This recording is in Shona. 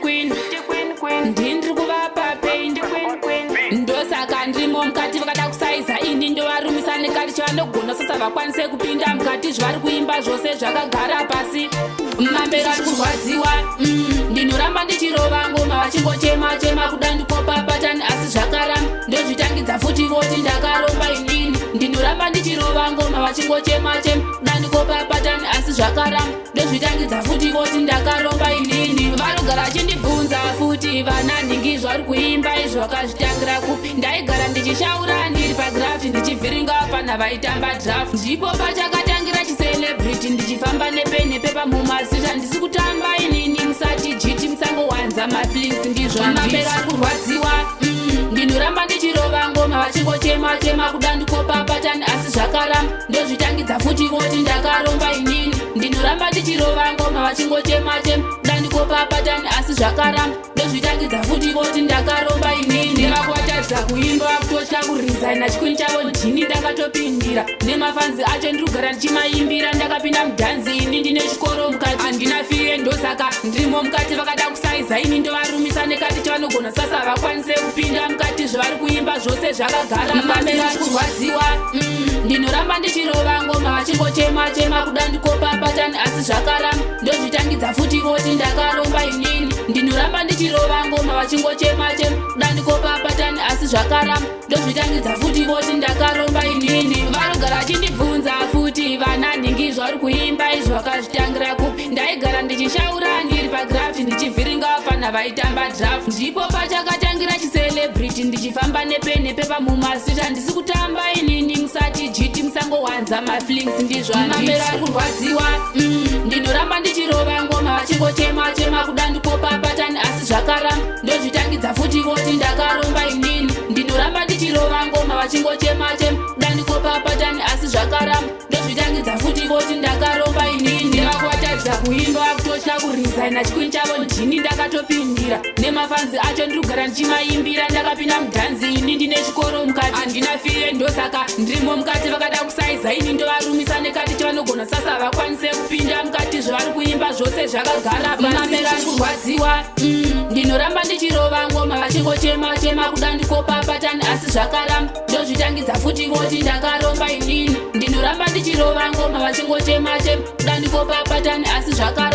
queen ndindiri kuvapa pain ndosaka ndimo mukati vakada kusaiza ini ndovarumisa nekati chavanogona sasa vakwanise kupinda mukati zvavari kuimba zvose zvakagara pasi mambero ari kurwadziwa ndinoramba ndichirova ngoma vachingochema kuda ndikopa patani asi zvakaramba ndozvitangidza futi voti ndakaromba inini ndinoramba ndichirova ngoma vachingochema kuda ndikopa patani asi zvakaramba ndozvitangidza futi voti ndakaromba inini vanogara vachindibvunza futi vana nhingi zvari kuimba izvo vakazvitangira kupi ndaigara ndichishaura ndiri pagraft ndichivhiringa vafana vaitamba draft ndipo pachakatangira chiselebrity ndichifamba nepepa mumasita handisi kutamba inini musati jiti musangowanza maflings ndizvo mambero ari kurwadziwa ndinoramba ndichirova ngoma vachingochema kuda ndikopa patani asi zvakaramba ndozvitangidza futi voti ndakaromba inini ndinoramba ndichirova ngoma vachingochema kuda ndikopa patani asi zvakaramba ndozvitangidza futi voti ndakaromba inini vakuvatadza kuimba vakutotya kuresigna chikwini chavo ndini ndakatopindira nemafanzi acho ndiri kugara ndichimaimbira ndakapinda mudhanzi ini ndine chikoro mukati handina fiye ndosaka ndirimo mukati vakada kusaiza ini ndovarumisa nekati chavanogona sasa vakwanise kupinda mukati zvavari kuimba zvose zvakagara mambero ari kurwadziwa ndinoramba ndichirova ngoma vachingochema kuda ndikopa patani asi zvakaramba ndozvitangidza futi voti ndakaromba inini ndinoramba ndichirova ngoma vachingochema kuda ndikopa patani asi zvakaramba ndozvitangidza futi voti ndakaromba inini vanogara vachindibvunza futi vana nhingi zvauri kuimba izvo vakazvitangira kupi ndaigara ndichishaura ndiri pagraft ndichivhiringa vafana vaitamba draft ndipo pachakatangira chiselebrity ndichifamba nepepa mumasita handisi kutamba inini musati jiti musangowanza maflings ndizvo mambero ari kurwadziwa ndinoramba ndichirova ngoma vachingochema kuda ndikopa patani asi zvakaramba ndozvitangidza futi voti ndakaromba inini ndinoramba ndichirova ngoma vachingochema kuda ndikopa patani asi zvakaramba ndozvitangidza futi voti ndakaromba inini vakuvatadza kuimba vakutotya kuresigna chikwini chavo ndini ndakatopindira nemafanzi acho ndiri kugara ndichimaimbira ndakapinda mudhanzi ini ndine chikoro mukati handina fiye ndosaka ndirimo mukati vakada kusaiza ini ndovarumisa nekati chavanogona sasa vakwanise kupinda mukati zvavari kuimba zvose zvakagara mambero ari kurwadziwa ndinoramba ndichirova ngoma vachingochema kuda ndikopa patani asi zvakaramba ndozvitangidza futi voti ndakaromba inini ndinoramba ndichirova ngoma vachingochema kuda ndikopa patani asi zvakaramba